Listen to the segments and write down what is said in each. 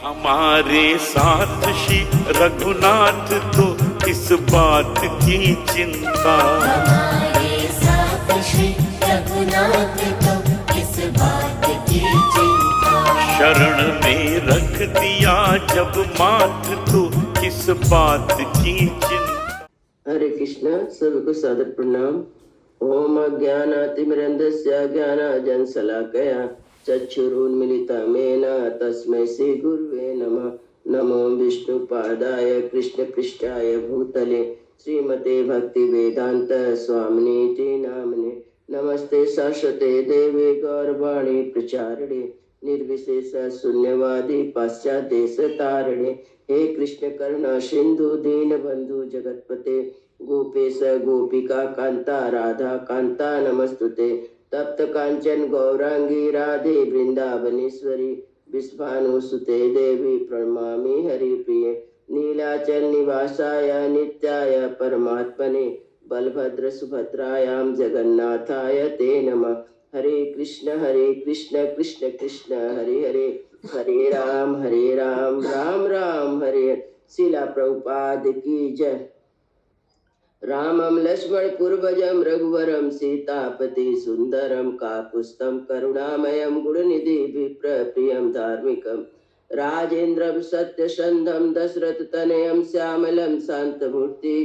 हमारे साथ श्री रघुनाथ तो किस बात की चिंता, हमारे साथ श्री रघुनाथ तो किस बात की चिंता। शरण में रख दिया जब माथ तो किस बात की चिंता। हरे कृष्णा। सबको सादर प्रणाम। ओम अज्ञानातिमिरन्धस्य ज्ञानाञ्जनशलाकया चक्षुरुन्मीलितं येन तस्मै श्री गुरुवे नमः। नमो विष्णुपादाय कृष्णपृष्ठाय भूतले श्रीमते भक्तिवेदांत स्वामिनीति नामने। नमस्ते सरस्वते देवे गौरवाणी प्रचारिणे निर्विशेष शून्यवादी पाश्चात्यदेशतारिणे। हे कृष्ण करुणा सिंधु दीनबंधु जगतपते गोपेश गोपिका कांता राधा कांता नमस्तुते। तप्त कांचन गौरांगी राधे वृंदावनेश्वरी विश्वानुसुते देवी प्रणमामि हरिप्रिये। नीलाचल निवासाय नित्याय परमात्मने बलभद्र सुभद्रायां जगन्नाथाय ते नमः। हरे कृष्ण कृष्ण कृष्ण हरे हरे, हरे राम राम राम हरे हरे। शिला प्रभुपाद की जय। रामं लक्ष्मण पूर्वजं रघुवरं सीतापति सुंदरं काकुत्स्थं करुणामयं गुणनिधि विप्रप्रियं धार्मिकं राजेन्द्रं सत्यसंधं दशरथतनयं श्यामलं शान्तमूर्ति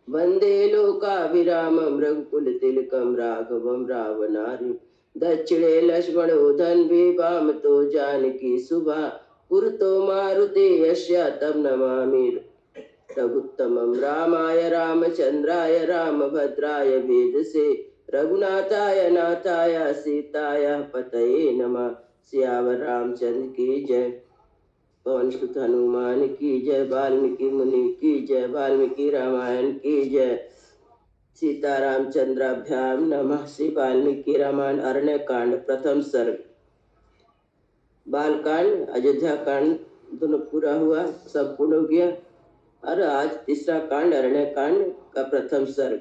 वन्दे लोकाभिरामं रघुकुलतिलकं राघवं रावणारि। दक्षिणे लक्ष्मणो धन्वी वामतो जानकी सुभा पुरतो मारुति यस्य तं नमामि रघुत्तमं। रामाय रामचंद्राय रामभद्राय वेदसे रघुनाथाय नाथाय सीताय पतये नमः। सियावर रामचंद्र की जय, पवन सुत हनुमान की जय, वाल्मीकि मुनि की जय, वाल्मीकि रामायण की जय। सीता रामचंद्राभ्याम नमः। श्री वाल्मीकि रामायण अरण्य कांड प्रथम सर्ग। बालकांड अयोध्या कांड दोनों पूरा हुआ, सब पूर्ण हो गया। और आज तीसरा कांड अरण्य कांड का प्रथम सर्ग।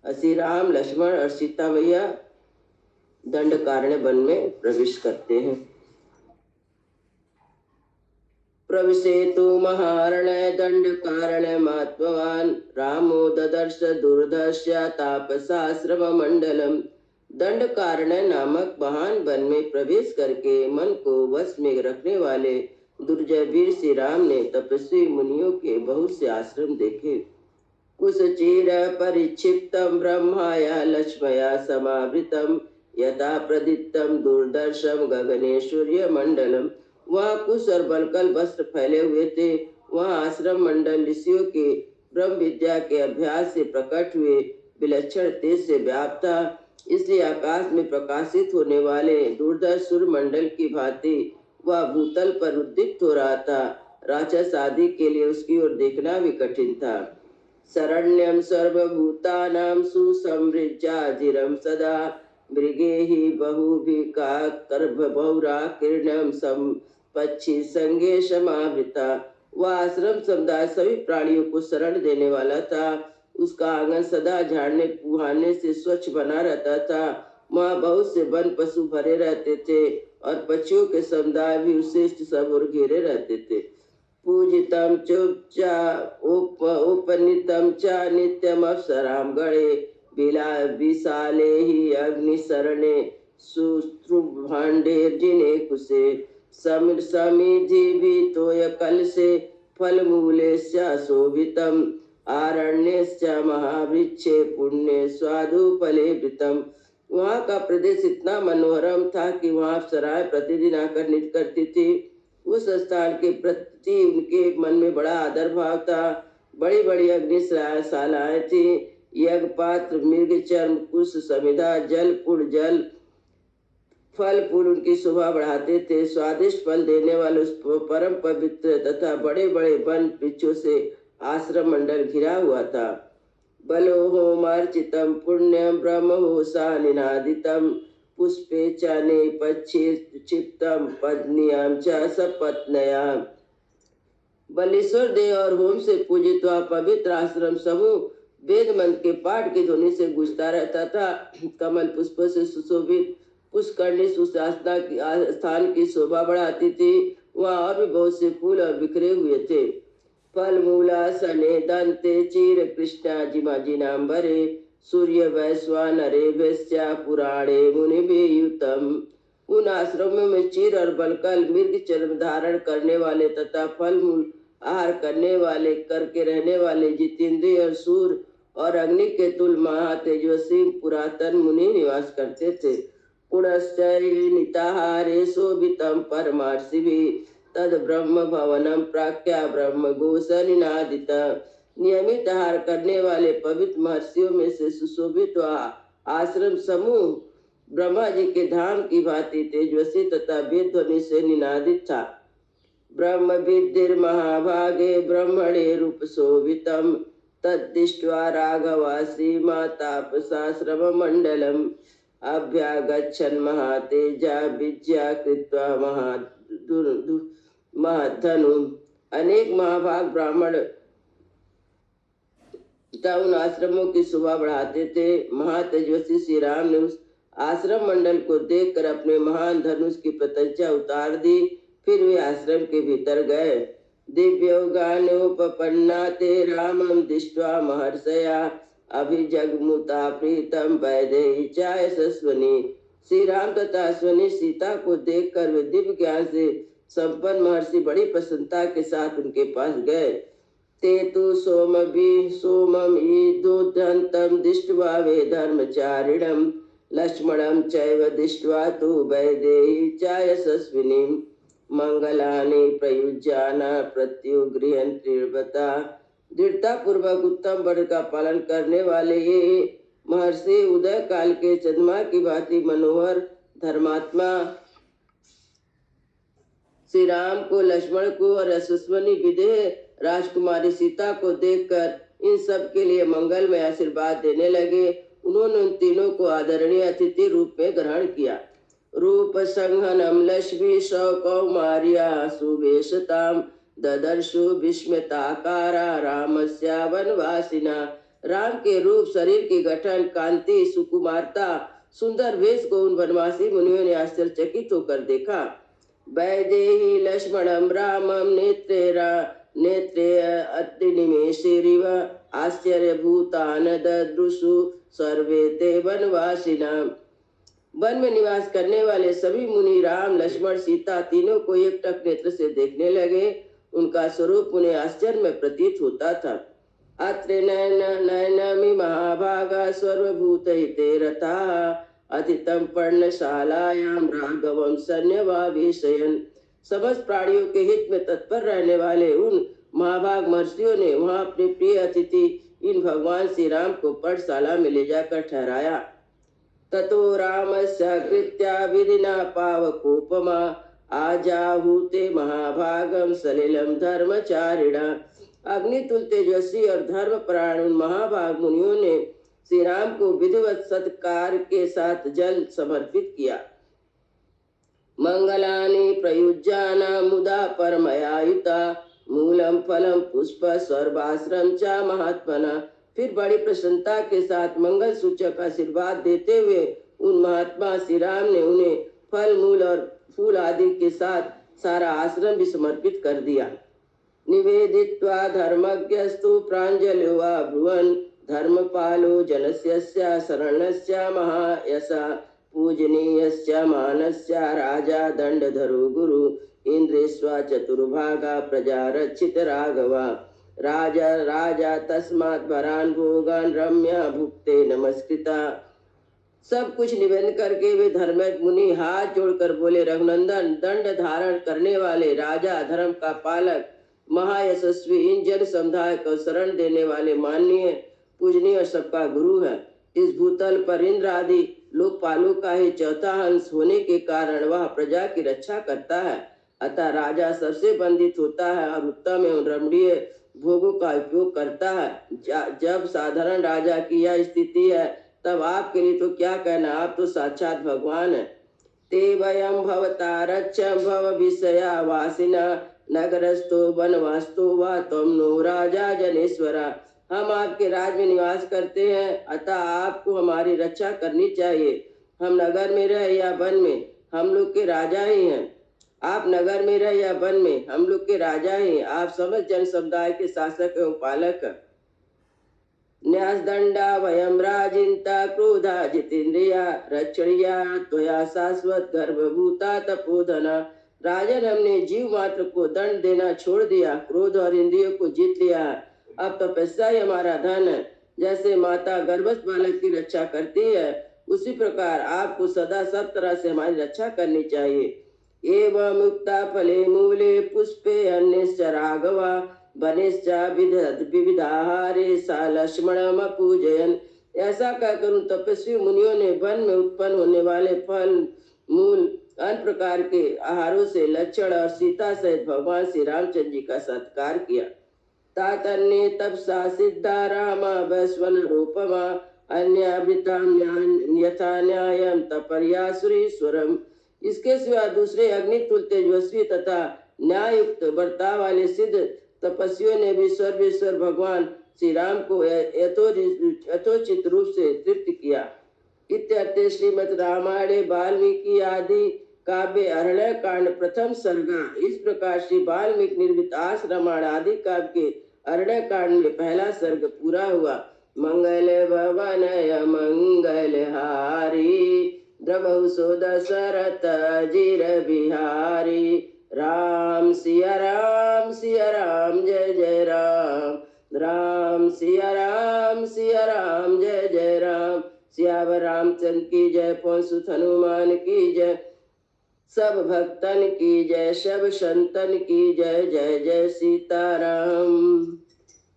श्री राम लक्ष्मण और सीता मैया दंडकारण्य वन में प्रवेश करते हैं। प्रविशेतु महारण्य दंडकारण्य महात्मवान रामो ददर्श दुर्धर्ष तापसाश्रम मंडलम। दंडकारण्य नामक महान वन में प्रवेश करके मन को वश में रखने वाले दुर्जय वीर श्री राम ने तपस्वी मुनियों के बहुत से आश्रम देखे। कुशचीर परिक्षिप्तम ब्रह्माया लक्ष्मया समावृतम यथा प्रदीप्तम दूरदर्शम गगने सूर्य मंडलम। वहाँ कुश और बलकल वस्त्र फैले हुए थे। वहाँ आश्रम मंडल ऋषियों के ब्रह्म विद्या के अभ्यास से प्रकट हुए विलक्षण तेज से व्याप्त था, इसलिए आकाश में प्रकाशित होने वाले दूरदर्श सूर्य मंडल की भांति वह भूतल पर उद्दीप्त हो रहा था। राक्षस आदि के लिए उसकी ओर देखना भी कठिन था। शरण्यम सर्वभूतानां सुसमृज्याजिरं सदा मृगेहि बहुभिका कर्भबहुरा किरणं संपच्छि संगे समावृता। वह आश्रम समुदाय सभी प्राणियों को शरण देने वाला था। उसका आंगन सदा झाड़ने फुहाने से स्वच्छ बना रहता था। वहाँ बहुत से वन पशु भरे रहते थे और पक्षियों के समुदाय भी उसे सब और घेरे रहते थे। पूजितम चुपचा उपनीतम च नित्यम अप्सराम गणे बिला विशाले ही अग्नि शरणे सुभाण्डे जिने कुशे समिधि भी तोय कल से फल मूले शोभितम आरण्य महावृक्षे पुण्य स्वादु फले वृतम। वहाँ का प्रदेश इतना मनोहरम था कि वहाँ अप्सराएं प्रतिदिन आकर नृत्य करती थी। उस स्थान के प्रति उनके मन में बड़ा आदर भाव था। बड़ी बड़ी अग्निशालाएं थी। यज्ञ पात्र मृग चर्म कुश समिधा जल पुड़ जल फल फूल उनकी शोभा बढ़ाते थे। स्वादिष्ट फल देने वाले उस परम पवित्र तथा बड़े बड़े वन वृक्षों से आश्रम मंडल घिरा हुआ था। बलो होमार्चितम पुण्यम ब्रह्म हो सा निनादितम पुष्पे चाने पक्षी क्षिप्तम पत्नियां च सपत्नयां। बलेश्वर देव और होम से पूजित वह पवित्र आश्रम समूह वेद मंत्र के पाठ की ध्वनि से गूंजता रहता था। कमल पुष्पों से सुशोभित पुष्करणी सुशासना की स्थान की शोभा बढ़ाती थी। वहाँ और भी बहुत से फूल और बिखरे हुए थे। फल मूला सने दंते चीर कृष्णा जिमाजिनांबरे सूर्य वैश्वा नरे वैश्या पुराणे मुनि युतम। उन आश्रमों में चीर और बलकल मृग चर्म धारण करने वाले तथा फल मूल आहार करने वाले करके रहने वाले जितेंद्रिय और सूर और अग्नि के तुल महा तेजस्वी पुरातन मुनि निवास करते थे। पुनश्चैनिताहारे शोभितम परमार्षिभिः तद ब्रह्म भवनम प्राख्या ब्रह्म घोष निनादित। नियमित आहार करने वाले पवित्र महर्षियों में से सुशोभित आश्रम समूह ब्रह्मा जी के धाम की भांति तेजस्वी तथा वेद ध्वनि से निनादित था। ब्रह्म विद्धिर महाभागे ब्रह्मणे रूप शोभितम तद्दृष्ट्वा राघवा श्रीमातापसाश्रम मंडलम अभ्यागच्छन् महातेजा विद्या कृत्वा महधनु। अनेक महाभाग ब्राह्मण उन आश्रमों की शोभा बढ़ाते थे। महातेजस्वी श्री राम ने उस आश्रम मंडल को देखकर अपने महान धनुष की प्रत्यंचा उतार दी। फिर वे आश्रम के भीतर गए। दिव्योगानोपपन्ना ते रामं दृष्ट्वा महर्षया अभिजगमुता प्रीतम वैदेही च यशस्विनी। श्री राम तथा अश्विनी सीता को देखकर वे दिव्य ज्ञान से संपन्न महर्षि बड़ी प्रसन्नता के साथ उनके पास गए। ते तु सोमम ईदुद्धंतम दृष्ट्वा वे धर्मचारिणम लक्ष्मणं चैव दृष्ट्वा तु वैदेही च यशस्विनी। मंगलानि प्रयुज्याना प्रत्युगृहन्त्रिर्वता। दृढ़ता पूर्वक उत्तम व्रत का पालन करने वाले ये महर्षि उदय काल के चंद्रमा की भांति मनोहर धर्मात्मा श्री राम को, लक्ष्मण को और यशस्विनी विदेह राजकुमारी सीता को देखकर इन सब के लिए मंगल में आशीर्वाद देने लगे। उन्होंने उन तीनों को आदरणीय अतिथि रूप में ग्रहण किया। रूप संहनम लक्ष्मी सौकौमार्या सुवेशताम ददर्शु विस्मिताकारा रामस्या वनवासिना। राम के रूप, शरीर की गठन, कांति, सुकुमारता, सुंदर वेश को उन वनवासी मुनियों ने आश्चर्यचकित होकर देखा। वैदेही लक्ष्मणम रामम नेत्रे अतिनिमेषेरिव आश्चर्यभूतान ददृशु सर्वे ते वनवासिना। वन में निवास करने वाले सभी मुनि राम, लक्ष्मण, सीता तीनों को एकटक नेत्र से देखने लगे। उनका स्वरूप उन्हें आश्चर्य में प्रतीत होता था। अत्र नयनमि महाभागा सर्वभूत हिते रताः अतितम पर्णशालायां राघवं सन्निवाविशयन्। समस्त प्राणियों के हित में तत्पर रहने वाले उन महाभाग महर्षियों ने वहां अपने प्रिय अतिथि इन भगवान श्री राम को पर्णशाला में ले जाकर ठहराया। ततो रामस्य कृत्या विधिना पावकोपमा आजाहूते महाभागम सलिलम धर्मचारिणा। अग्नितुल तेजस्वी और धर्मपरायण महाभाग मुनियों ने श्री राम को विधिवत सत्कार के साथ जल समर्पित किया। मंगलानि प्रयुज्याना मुदा परमयायुता मूलम फलम पुष्प सर्वाश्रम च महात्मना। फिर बड़ी प्रसन्नता के साथ मंगल सूचक आशीर्वाद देते हुए उन महात्मा श्री राम ने उन्हें फल मूल और फूल आदि के साथ सारा आश्रम भी समर्पित कर दिया। निवेदित्वा धर्मज्ञस्तु प्राञ्जलो ब्रुवन् धर्मपालो जनस्य शरणस्य महायशा पूजनीयस्य मानस्य राजा दंडधरो गुरु इंद्रेश्वा चतुर्भागा प्रजा रक्षित राघवा। राजा तस्मात् वरान भोगान रम्या भुक्ते नमस्कृता। सब कुछ निवेदन करके वे धर्मज्ञ मुनि हाथ जोड़कर बोले, रघुनंदन, दंड धारण करने वाले राजा, धर्म का पालक, महायशस्वी, इन जन समुदाय को शरण देने वाले माननीय, पूजनीय और सबका गुरु है। इस भूतल पर इंद्र आदि लोकपालों का ही चौथा अंश होने के कारण वह प्रजा की रक्षा करता है। अतः राजा सबसे बंधित होता है और उत्तम एवं रमणीय भोगों का उपयोग करता है। जब साधारण राजा की यह स्थिति है तब आपके लिए तो क्या कहना, आप तो साक्षात भगवान है। ते वयम भवता रक्षम भव विषया वासिना नगरस्थो वनवास्तो वा तुम नो राजा जनेश्वरा। हम आपके राज्य में निवास करते हैं, अतः आपको हमारी रक्षा करनी चाहिए। हम नगर में रहे या वन में, हम लोग के राजा ही हैं। आप नगर में रहे या वन में, हम लोग के राजा हैं। आप समस्त जन समुदाय के शासक एवं पालक। न्यास दंडा वयम राजिंता क्रोधा जितेंद्रिया रक्षणिया त्वया शाश्वत गर्भभूता तपोधना। राजन, हमने जीव मात्र को दंड देना छोड़ दिया, क्रोध और इंद्रियों को जीत लिया। अब तपस्या ही हमारा धन है। जैसे माता गर्भस्थ बालक की रक्षा करती है, उसी प्रकार आपको सदा सब तरह से हमारी रक्षा करनी चाहिए। एवं मुक्ता फले मूले पुष्पे अन्यश्च राघवा वनिश्च विविधाहारे सा लक्ष्मणम पूजयन। ऐसा कहकर उन तपस्वी मुनियों ने वन में उत्पन्न होने वाले फल मूल अन्य प्रकार के आहारों से लक्ष्मण और सीता सहित भगवान श्री रामचंद्र जी का सत्कार किया। तातन्ये तपसा सिद्धा रामा वैश्वन रूपमा अन्यावृताम यथा न्यायम तपर्यासुरीश्वरम। इसके सिवा दूसरे अग्नि तुल तेजस्वी तथा न्यायुक्त बर्ताव वाले सिद्ध तपस्वियों ने भी सर्वेश्वर भगवान श्री राम को यथोचित रूप से तृप्त किया। इत्यर्थे श्रीमद् रामायणे वाल्मीकि आदि काव्य अरण्य कांड प्रथम सर्गा। इस प्रकार श्री वाल्मीकि निर्मित आस रामायण आदि काव्य के अरण्य कांड में पहला सर्ग पूरा हुआ। मंगल भवनय मंगल हारी द्रवहु सो दशरथ अजीर बिहारी। राम सिया राम जय जय राम। राम सिया राम जय जय राम। सियावर रामचंद्र की जय, पवन सुत हनुमान की जय, सब भक्तन की जय, सब संतन की जय। जय जय सीताराम।